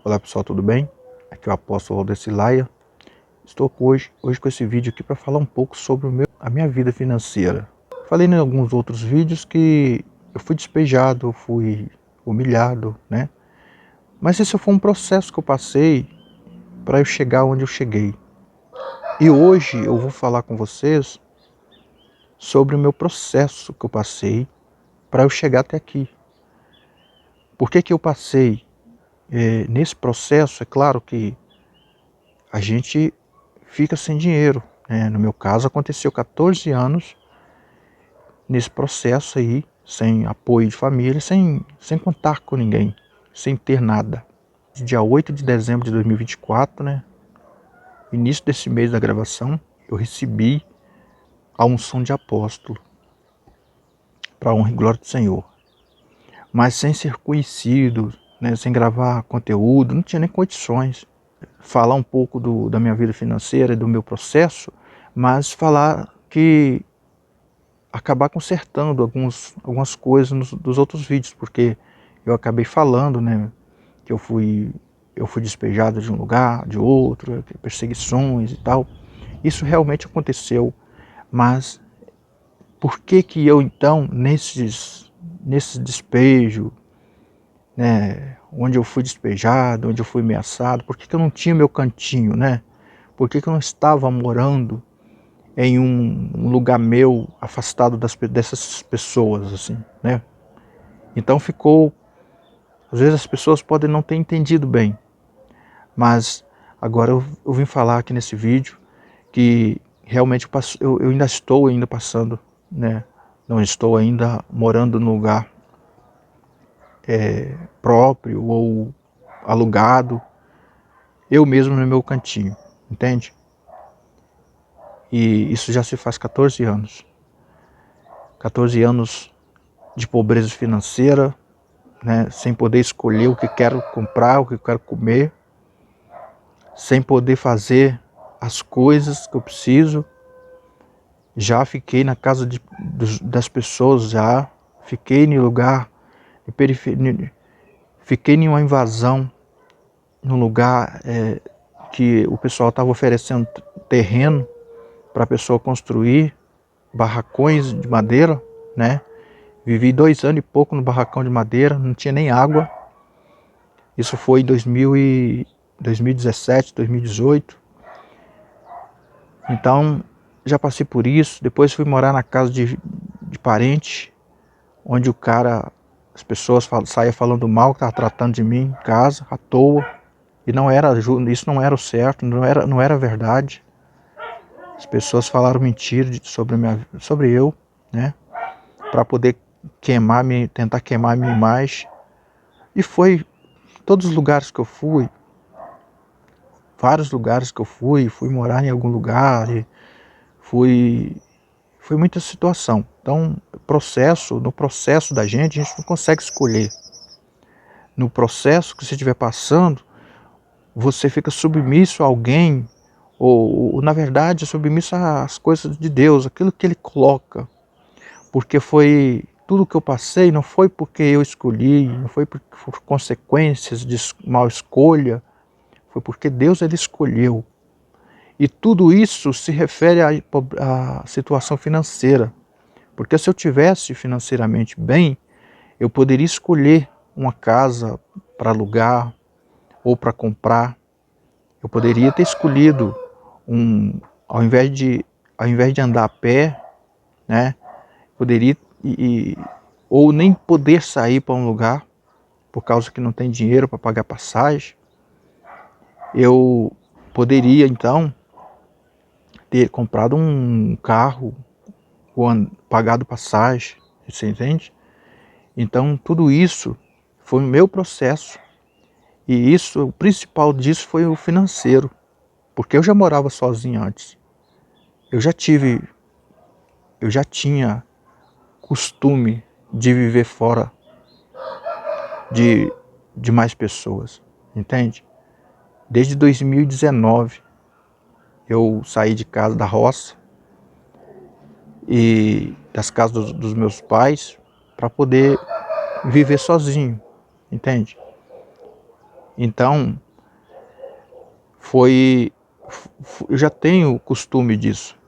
Olá pessoal, tudo bem? Aqui é o apóstolo Aldecilaia. Estou hoje com esse vídeo aqui para falar um pouco sobre a minha vida financeira. Falei em alguns outros vídeos que eu fui despejado, eu fui humilhado, né? Mas esse foi um processo que eu passei para eu chegar onde eu cheguei. E hoje eu vou falar com vocês sobre o meu processo que eu passei para eu chegar até aqui. Por que eu passei? Nesse processo, é claro que a gente fica sem dinheiro, né? No meu caso, aconteceu 14 anos nesse processo aí, sem apoio de família, sem contar com ninguém, sem ter nada. Dia 8 de dezembro de 2024, né? Início desse mês da gravação, eu recebi a unção de apóstolo, para a honra e glória do Senhor. Mas sem ser conhecido, né? Sem gravar conteúdo, não tinha nem condições. Falar um pouco da minha vida financeira e do meu processo, mas falar que acabar consertando algumas coisas dos outros vídeos, porque eu acabei falando, né, que eu fui despejado de um lugar, de outro, perseguições e tal. Isso realmente aconteceu, mas por que eu então, nesse despejo, né, onde eu fui despejado, onde eu fui ameaçado, por que eu não tinha meu cantinho, né? Por que eu não estava morando em um lugar meu, afastado dessas pessoas, assim, né? Então ficou, às vezes as pessoas podem não ter entendido bem, mas agora eu vim falar aqui nesse vídeo que realmente eu ainda estou passando, né? Não estou ainda morando num lugar próprio ou alugado, eu mesmo no meu cantinho, entende? E isso já se faz 14 anos. 14 anos de pobreza financeira, né, sem poder escolher o que quero comprar, o que quero comer, sem poder fazer as coisas que eu preciso. Já fiquei na casa das pessoas, já fiquei em lugar de periferia, fiquei em uma invasão, num lugar que o pessoal estava oferecendo terreno para a pessoa construir barracões de madeira, né? Vivi 2 anos e pouco no barracão de madeira, não tinha nem água. Isso foi em 2017, 2018. Então, já passei por isso. Depois fui morar na casa de parente, onde as pessoas saíam falando mal, que estavam tratando de mim em casa, à toa. E isso não era o certo, não era verdade. As pessoas falaram mentira sobre eu, né? Para poder tentar queimar a minha imagem. E foi todos os lugares que eu fui, vários lugares que eu fui morar em algum lugar, e foi muita situação. Então, no processo da gente, a gente não consegue escolher. No processo que você estiver passando, você fica submisso a alguém, ou na verdade, submisso às coisas de Deus, aquilo que Ele coloca. Porque foi tudo que eu passei, não foi porque eu escolhi, não foi por consequências de mal escolha, foi porque Deus Ele escolheu. E tudo isso se refere à situação financeira. Porque se eu tivesse financeiramente bem, eu poderia escolher uma casa para alugar ou para comprar. Eu poderia ter escolhido ao invés de andar a pé, né? Poderia ou nem poder sair para um lugar por causa que não tem dinheiro para pagar passagem. Eu poderia então ter comprado um carro ou pagado passagem, você entende? Então tudo isso foi o meu processo, e o principal disso foi o financeiro, porque eu já morava sozinho antes. Eu já tinha costume de viver fora de mais pessoas, entende? Desde 2019 eu saí de casa da roça e das casas dos meus pais para poder viver sozinho, entende? Então, eu já tenho o costume disso,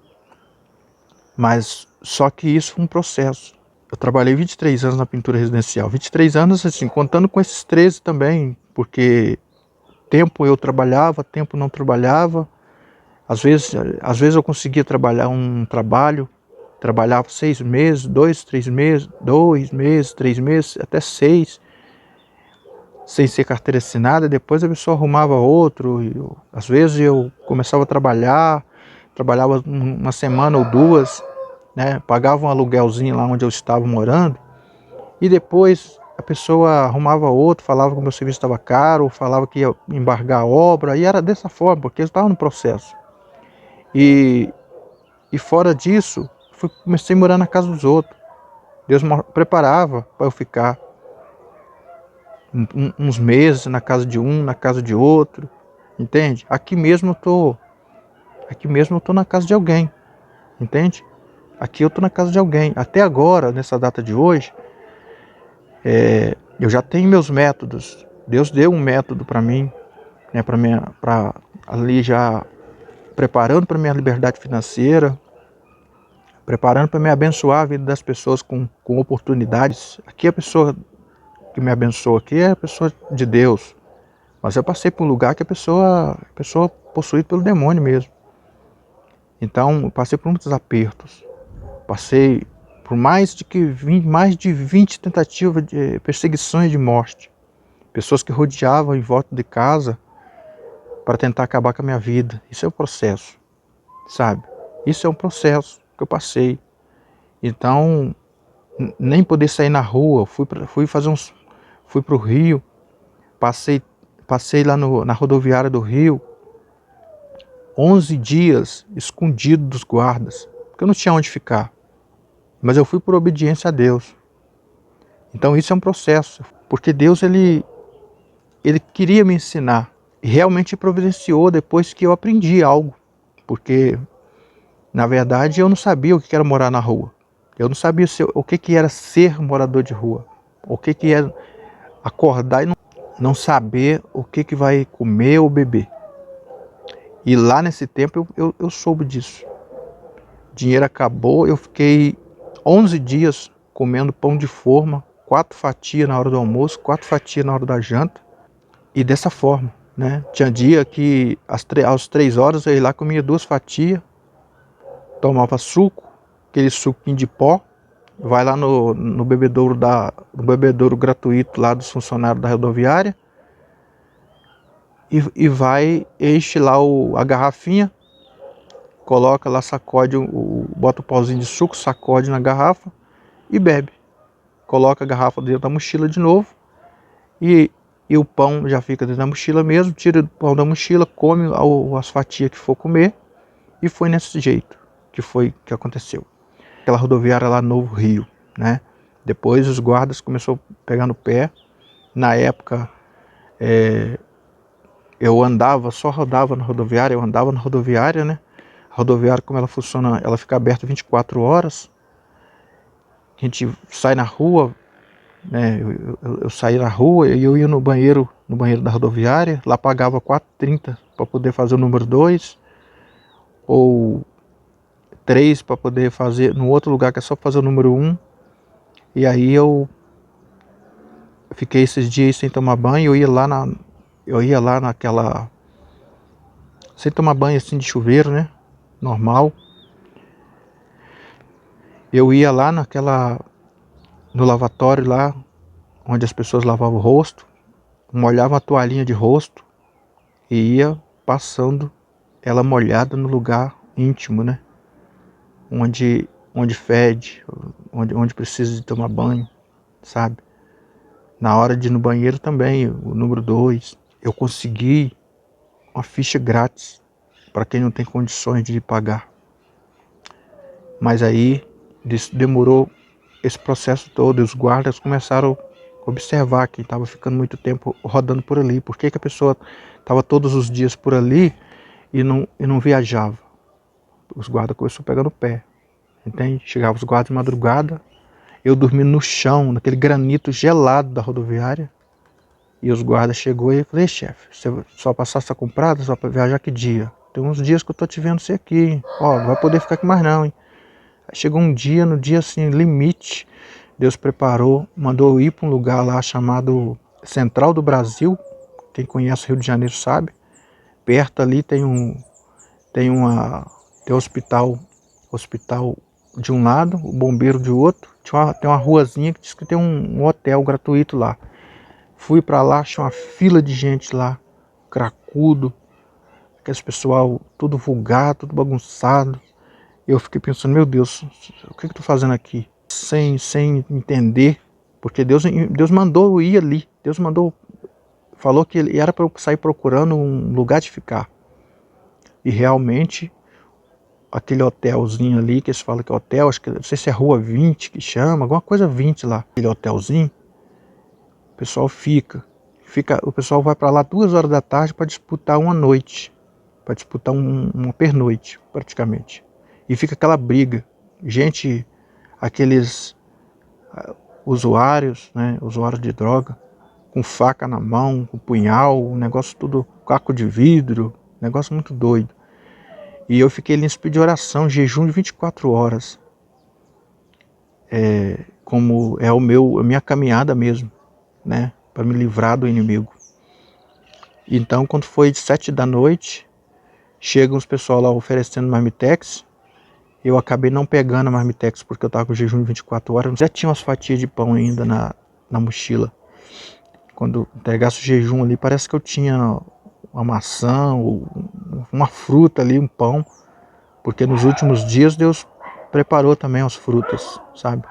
mas só que isso foi um processo. Eu trabalhei 23 anos na pintura residencial, 23 anos assim, contando com esses 13 também, porque tempo eu trabalhava, tempo não trabalhava. Às vezes eu conseguia trabalhar um trabalho, trabalhava 6 meses, 2, 3 meses, 2 meses, 3 meses, até 6, sem ser carteira assinada. Depois a pessoa arrumava outro. Às vezes eu começava a trabalhava uma semana ou duas, né, pagava um aluguelzinho lá onde eu estava morando, e depois a pessoa arrumava outro, falava que o meu serviço estava caro, falava que ia embargar a obra, e era dessa forma, porque eu estava no processo. E fora disso, comecei a morar na casa dos outros. Deus me preparava para eu ficar uns meses na casa de um, na casa de outro, entende? Aqui mesmo eu tô na casa de alguém, entende? Aqui eu tô na casa de alguém. Até agora, nessa data de hoje, eu já tenho meus métodos. Deus deu um método para mim, né, para ali já preparando para minha liberdade financeira, preparando para me abençoar a vida das pessoas com oportunidades. Aqui a pessoa que me abençoa aqui é a pessoa de Deus, mas eu passei por um lugar que a pessoa possuída pelo demônio mesmo. Então eu passei por muitos apertos, passei por mais de 20 tentativas de perseguições de morte, pessoas que rodeavam em volta de casa para tentar acabar com a minha vida. Isso é um processo, sabe? Isso é um processo que eu passei. Então, nem poder sair na rua, fui para o Rio, passei lá na rodoviária do Rio, 11 dias escondido dos guardas, porque eu não tinha onde ficar. Mas eu fui por obediência a Deus. Então isso é um processo, porque Deus ele queria me ensinar, e realmente providenciou depois que eu aprendi algo, porque na verdade eu não sabia o que era morar na rua. Eu não sabia o que era ser morador de rua, o que era acordar e não saber o que vai comer ou beber. E lá nesse tempo eu soube disso. Dinheiro acabou, eu fiquei 11 dias comendo pão de forma, 4 fatias na hora do almoço, 4 fatias na hora da janta. E dessa forma, né? Tinha dia que às 3 horas eu ia lá, comia 2 fatias, tomava suco, aquele suquinho de pó, vai lá no bebedouro gratuito lá dos funcionários da rodoviária, enche lá a garrafinha, coloca lá, sacode, bota o pauzinho de suco, sacode na garrafa e bebe. Coloca a garrafa dentro da mochila de novo e o pão já fica dentro da mochila mesmo, tira o pão da mochila, come as fatias que for comer, e foi nesse jeito que aconteceu. Aquela rodoviária lá, Novo Rio, né? Depois os guardas começaram a pegar no pé. Na época, eu só rodava na rodoviária, eu andava na rodoviária, né? A rodoviária, como ela funciona, ela fica aberta 24 horas. A gente sai na rua, né? Eu saía na rua e eu ia no banheiro da rodoviária, lá pagava 4,30 para poder fazer o número 2, ou 3 para poder fazer no outro lugar que é só fazer o número 1. E aí eu fiquei esses dias sem tomar banho, eu ia lá naquela, sem tomar banho assim de chuveiro, né? Normal. Eu ia lá no lavatório lá, onde as pessoas lavavam o rosto, molhava uma toalhinha de rosto e ia passando ela molhada no lugar íntimo, né? Onde fede, onde precisa de tomar banho, sabe? Na hora de ir no banheiro também, o número 2, eu consegui uma ficha grátis para quem não tem condições de pagar. Mas aí demorou esse processo todo, e os guardas começaram a observar que estava ficando muito tempo rodando por ali. Por que a pessoa estava todos os dias por ali e não viajava? Os guardas começaram a pegar no pé, entende? Chegavam os guardas de madrugada, eu dormindo no chão, naquele granito gelado da rodoviária, E os guardas chegou e eu falei, chefe, você só passar essa comprada, só para viajar que dia? Tem uns dias que eu tô te vendo você aqui, ó, não vai poder ficar aqui mais não, hein? Aí chegou um dia, no dia assim, limite, Deus preparou, mandou eu ir para um lugar lá chamado Central do Brasil, quem conhece o Rio de Janeiro sabe, perto ali tem um hospital de um lado, o bombeiro de outro, tem uma ruazinha que diz que tem um hotel gratuito lá. Fui para lá, tinha uma fila de gente lá, cracudo, aqueles pessoal tudo vulgar, tudo bagunçado. Eu fiquei pensando, meu Deus, o que eu estou fazendo aqui? Sem entender, porque Deus mandou eu ir ali, Deus mandou, falou que ele era para eu sair procurando um lugar de ficar. E realmente, aquele hotelzinho ali, que eles falam que é hotel, acho que não sei se é Rua 20 que chama, alguma coisa 20 lá, aquele hotelzinho, o pessoal o pessoal vai para lá 2 horas da tarde para disputar uma noite, para disputar uma pernoite, praticamente. E fica aquela briga, gente, aqueles usuários, né, usuários de droga, com faca na mão, com punhal, um negócio tudo, caco de vidro, negócio muito doido. E eu fiquei ali nesse pedido de oração, jejum de 24 horas. Como é a minha caminhada mesmo, né? Para me livrar do inimigo. Então, quando foi de 7 da noite, chegam os pessoal lá oferecendo marmitex. Eu acabei não pegando a marmitex porque eu estava com jejum de 24 horas. Já tinha umas fatias de pão ainda na mochila. Quando entregasse o jejum ali, parece que eu tinha uma maçã ou uma fruta ali, um pão. Porque nos últimos dias Deus preparou também as frutas, sabe?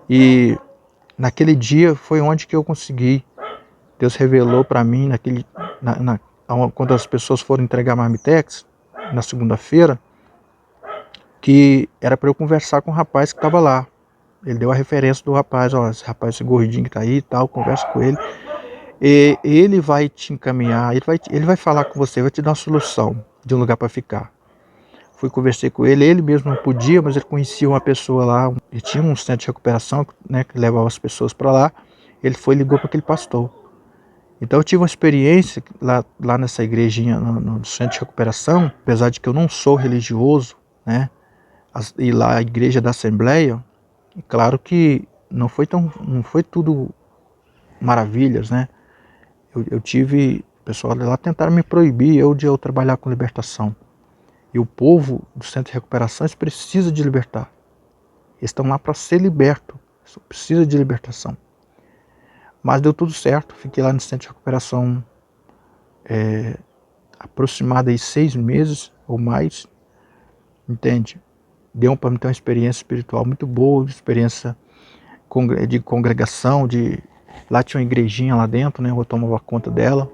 E naquele dia foi onde que eu consegui. Deus revelou para mim, quando as pessoas foram entregar marmitex, na segunda-feira, que era para eu conversar com o rapaz que estava lá. Ele deu a referência do rapaz, ó, esse rapaz, esse gordinho que está aí e tal, conversa com ele. E ele vai te encaminhar, ele vai falar com você, vai te dar uma solução de um lugar para ficar. Fui conversar com ele mesmo não podia, mas ele conhecia uma pessoa lá, ele tinha um centro de recuperação, né, que levava as pessoas para lá. Ele foi e ligou para aquele pastor. Então eu tive uma experiência lá nessa igrejinha, no centro de recuperação, apesar de que eu não sou religioso, né, e lá a igreja da Assembleia, e claro que não foi tudo maravilhas, né. Eu tive, o pessoal lá tentaram me proibir de eu trabalhar com libertação. E o povo do centro de recuperação, eles precisam de libertar. Eles estão lá para ser libertos, precisa de libertação. Mas deu tudo certo, fiquei lá no centro de recuperação aproximadamente 6 meses ou mais, entende? Deu para mim ter uma experiência espiritual muito boa, experiência de congregação, lá tinha uma igrejinha lá dentro, né? Eu tomava conta dela.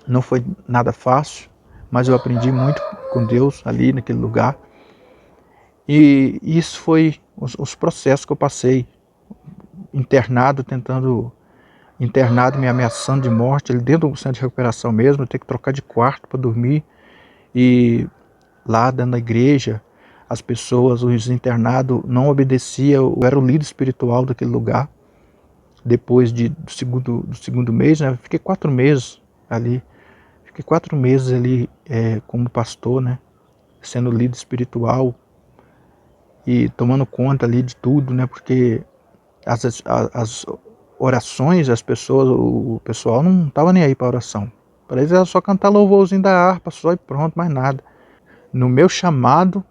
Não foi nada fácil, mas eu aprendi muito com Deus ali naquele lugar. E isso foi os processos que eu passei, internado, me ameaçando de morte, ali dentro do centro de recuperação mesmo, eu ter que trocar de quarto para dormir. E lá dentro da igreja, as pessoas, os internados não obedeciam, eu era o líder espiritual daquele lugar. Depois do segundo mês, né, eu fiquei 4 meses ali, como pastor, né, sendo líder espiritual e tomando conta ali de tudo, né, porque as orações, as pessoas, o pessoal não estava nem aí para oração. Para eles era só cantar louvorzinho da harpa, só e pronto, mais nada. No meu chamado,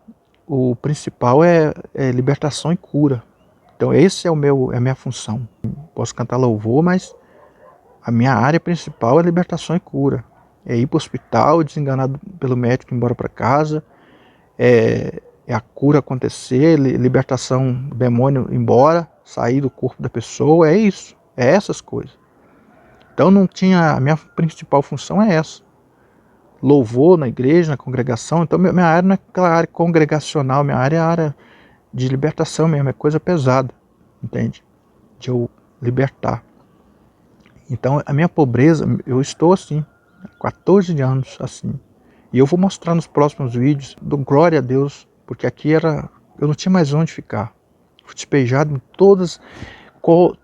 o principal é libertação e cura. Então esse é a minha função. Posso cantar louvor, mas a minha área principal é libertação e cura. É ir para o hospital, desenganado pelo médico, ir embora para casa. É a cura acontecer, libertação do demônio embora, sair do corpo da pessoa, é isso. É essas coisas. Então a minha principal função é essa. Louvor na igreja, na congregação. Então minha área não é aquela área congregacional, minha área é a área de libertação mesmo, é coisa pesada, entende? De eu libertar. Então a minha pobreza, eu estou assim, há 14 anos assim. E eu vou mostrar nos próximos vídeos, dou glória a Deus, porque aqui eu não tinha mais onde ficar. Fui despejado em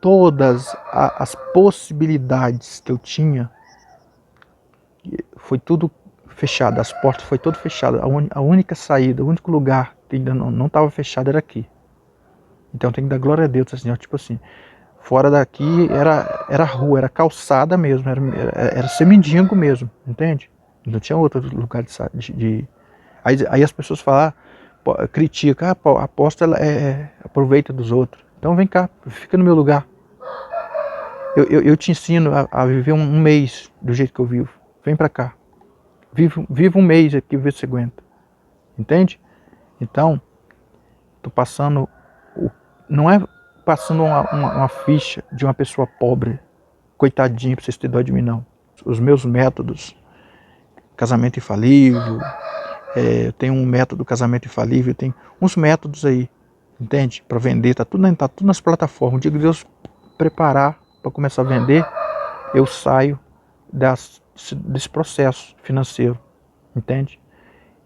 todas as possibilidades que eu tinha, foi tudo fechado, as portas foi tudo fechado, a única saída, o único lugar que ainda não estava fechado era aqui. Então tem que dar glória a Deus, assim, ó, tipo assim, fora daqui era rua, era calçada mesmo, era ser mendigo mesmo, entende? Não tinha outro lugar de... Aí as pessoas falam, criticam, a aposta aproveita dos outros. Então vem cá, fica no meu lugar. Eu te ensino a viver um mês do jeito que eu vivo. Vem pra cá. Vive um mês aqui, vê se você aguenta. Entende? Então, tô passando... Não é passando uma ficha de uma pessoa pobre, coitadinho, pra vocês terem dó de mim, não. Os meus métodos, casamento infalível, eu tenho um método casamento infalível, tem uns métodos aí, entende? Para vender, tá tudo nas plataformas. O dia que Deus preparar para começar a vender, eu saio desse processo financeiro, entende?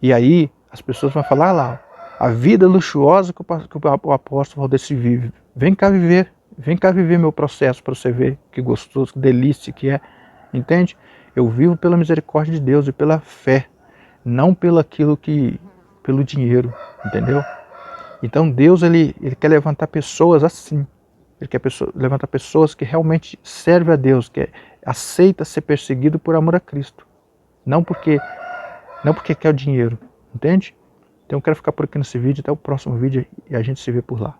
E aí as pessoas vão falar lá, a vida luxuosa que o apóstolo Valdeci vive. Vem cá viver meu processo para você ver que gostoso, que delícia que é, entende? Eu vivo pela misericórdia de Deus e pela fé, não pelo dinheiro, entendeu? Então Deus ele quer levantar pessoas assim, ele quer levantar pessoas que realmente servem a Deus, que aceita ser perseguido por amor a Cristo, não porque quer o dinheiro, entende? Então eu quero ficar por aqui nesse vídeo, até o próximo vídeo e a gente se vê por lá.